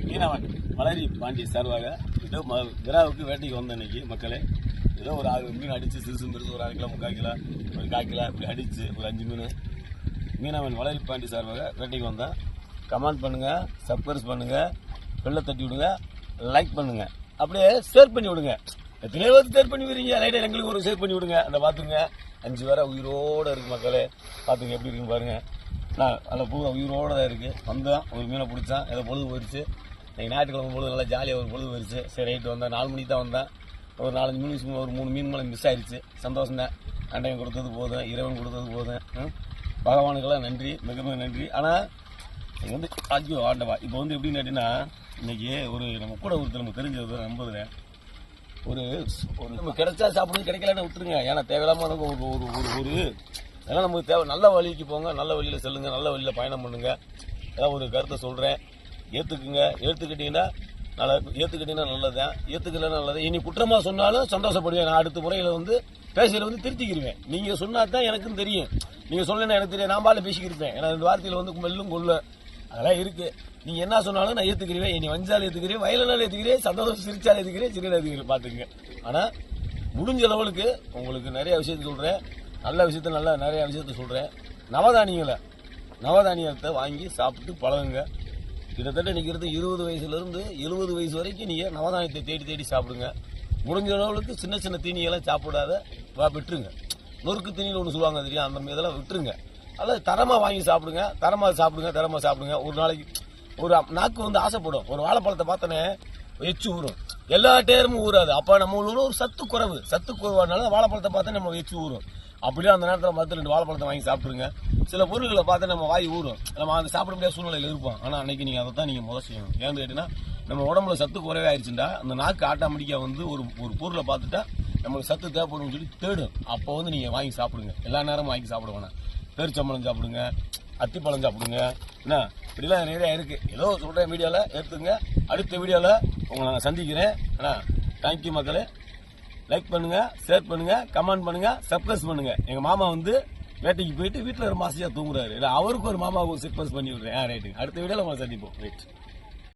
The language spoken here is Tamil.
மீனவன் மலரி பாண்டி சார்பாக ஏதோ விராவுக்கு வேட்டைக்கு வந்த இன்னைக்கு மக்களே ஏதோ ஒரு 6 மீன் அடித்து சிறுசும் பெருசு ஒரு 1/2 கிலோ 3/4 கிலோ ஒரு 1/4 கிலோ இப்படி அடித்து ஒரு 5 மீன் மீனவன் மலரி பாண்டி சார்பாக வேட்டைக்கு வந்தேன். கமெண்ட் பண்ணுங்கள், சப்ஸ்கிரைப் பண்ணுங்கள், பெல்லை தட்டி விடுங்க, லைக் பண்ணுங்கள், அப்படியே ஷேர் பண்ணி விடுங்க. எத்தனையோ பேர் ஷேர் பண்ணி விடுறீங்க, லைட்டாக எங்களுக்கு ஒரு ஷேர் பண்ணி விடுங்க. அந்த பார்த்துங்க 5 வேற உயிரோடு இருக்குது மக்களே, பார்த்துங்க எப்படி இருக்குன்னு பாருங்கள். நான் அதில் பூரா உயிரோடு தான் இருக்குது. வந்தோம், ஒரு மீனை பிடிச்சான், ஏதோ பொழுது போயிடுச்சு. இன்னைக்கு ஞாயிற்றுக்கிழமை பொழுது நல்லா ஜாலியாக ஒரு பொழுது போயிடுச்சு. சரி ரைட்டு வந்தேன், 4 மணிக்கு தான் வந்தேன். ஒரு 4-5 மீன் ஒரு 3 மீன் மேலே மிஸ் ஆயிடுச்சு. சந்தோஷம் தான். அண்டையன் கொடுத்தது போதும், இறைவன் கொடுத்தது போதும். பகவானுக்கெல்லாம் நன்றி, மிக மிக நன்றி. ஆனால் நீங்கள் வந்து ஐயோ ஆண்டவா இப்போ வந்து எப்படின்னு கேட்டிங்கன்னா இன்றைக்கி ஒரு நம்ம கூட ஒருத்தர் நம்ம தெரிஞ்சது நம்புதுறேன். ஒரு ஒரு நம்ம கிடைச்சா சாப்பிடுங்க, கிடைக்கலன்னு விட்டுருங்க. ஏன்னா தேவையில்லாமல் ஒரு ஒரு ஒரு ஒரு அதெல்லாம் நமக்கு தேவை. நல்ல வழிக்கு போங்க, நல்ல வழியில் செல்லுங்க, நல்ல வழியில் பயணம் பண்ணுங்க. ஏதாவது ஒரு கருத்தை சொல்கிறேன், ஏற்றுக்குங்க. ஏற்றுக்கிட்டீங்கன்னா நல்லதுதான், ஏற்றுக்கலன்னா நல்லது. இனி குற்றமாக சொன்னாலும் சந்தோஷப்படுவேன். நான் அடுத்த முறையில் வந்து பேசுகிற வந்து திருத்திக்கிடுவேன். நீங்கள் சொன்னா தான் எனக்கும் தெரியும், நீங்கள் சொல்லணும் எனக்கு தெரியும். நான் பால பேசிக்கிருப்பேன். ஏன்னா இந்த வார்த்தையில் வந்து மெல்லும் கொள்ள அதெல்லாம் இருக்குது. நீங்கள் என்ன சொன்னாலும் நான் ஏற்றுக்கிறேன். இனி வஞ்சால் ஏற்றுக்கிறேன், வயலனால் ஏற்றுக்கிறேன், சந்தோஷம் சிரிச்சால் ஏற்றுக்கிறேன், சிறிய ஏற்றுக்கிறேன். பார்த்துக்குங்க. ஆனால் முடிஞ்ச லெவலுக்கு உங்களுக்கு நிறைய விஷயத்த சொல்கிறேன், நல்ல விஷயத்த நிறைய விஷயத்த சொல்கிறேன். நவதானியத்தை வாங்கி சாப்பிட்டு பழகுங்க. கிட்டத்தட்ட நிற்கிறது 20 வயசுலேருந்து 70 வயசு வரைக்கும் நீங்கள் நவதானியத்தை தேடி தேடி சாப்பிடுங்க. முடிஞ்ச அளவுக்கு சின்ன சின்ன தீனியெல்லாம் சாப்பிடாத விட்டுருங்க. நொறுக்கு தீனியில் ஒன்று சொல்லுவாங்க தெரியும், அந்த இதெல்லாம் விட்டுருங்க. அதாவது தரமாக வாங்கி சாப்பிடுங்க, தரமாக சாப்பிடுங்க. ஒரு நாளைக்கு ஒரு நாக்கு வந்து ஆசைப்படும். ஒரு வாழைப்பழத்தை பார்த்தோன்னே எச்சு ஊறும், எல்லா டேரமும் ஊறாது. அப்போ நம்மளோட ஒரு சத்து குறைவானால வாழைப்பழத்தை பார்த்தா நம்ம எச்சு ஊறும். அப்படியே அந்த நேரத்தில் மற்ற 2 வாழைப்பழத்தை வாங்கி சாப்பிடுங்க. சில பொருட்களை பார்த்தா நம்ம வாய் ஊறும், நம்ம அதை சாப்பிட முடியாத சூழ்நிலையில் இருப்போம். ஆனால் அன்னைக்கு நீங்கள் அதை தான் நீங்கள் முதல் செய்யணும். ஏன்னு கேட்டீங்கன்னா நம்ம உடம்புல சத்து குறைவே ஆயிடுச்சுட்டா அந்த நாக்கு ஆட்டோமேட்டிக்காக வந்து ஒரு பொருளை பார்த்துட்டா நம்மளுக்கு சத்து தேவைப்படும் சொல்லி தேடும். அப்போ வந்து நீங்கள் வாங்கி சாப்பிடுங்க. எல்லா நேரமும் வாங்கி சாப்பிட வேணாம். பேரிச்சம்பழம் சாப்பிடுங்க, அத்திப்பழம் சாப்பிடுங்க. என்ன இப்படிலாம் நிறையா இருக்குது. ஏதோ சொல்கிறேன், வீடியோவில் எடுத்துங்க. அடுத்த வீடியோவில் உங்களை நான் சந்திக்கிறேன். தேங்க்யூ மக்களே. லைக் பண்ணுங்கள், ஷேர் பண்ணுங்கள், கமெண்ட் பண்ணுங்கள், சப்ஸ்கிரைப் பண்ணுங்கள். எங்கள் மாமா வந்து வேட்டைக்கு போயிட்டு வீட்டில் ஒரு மாசியாக தூங்குறாரு. இல்லை அவருக்கு ஒரு மாமாவுக்கு சப்ஸ்கிரைப் பண்ணி விட்றேன். ரைட்டு, அடுத்த வீடியோவில் உங்களை சந்திப்போம். ரைட்.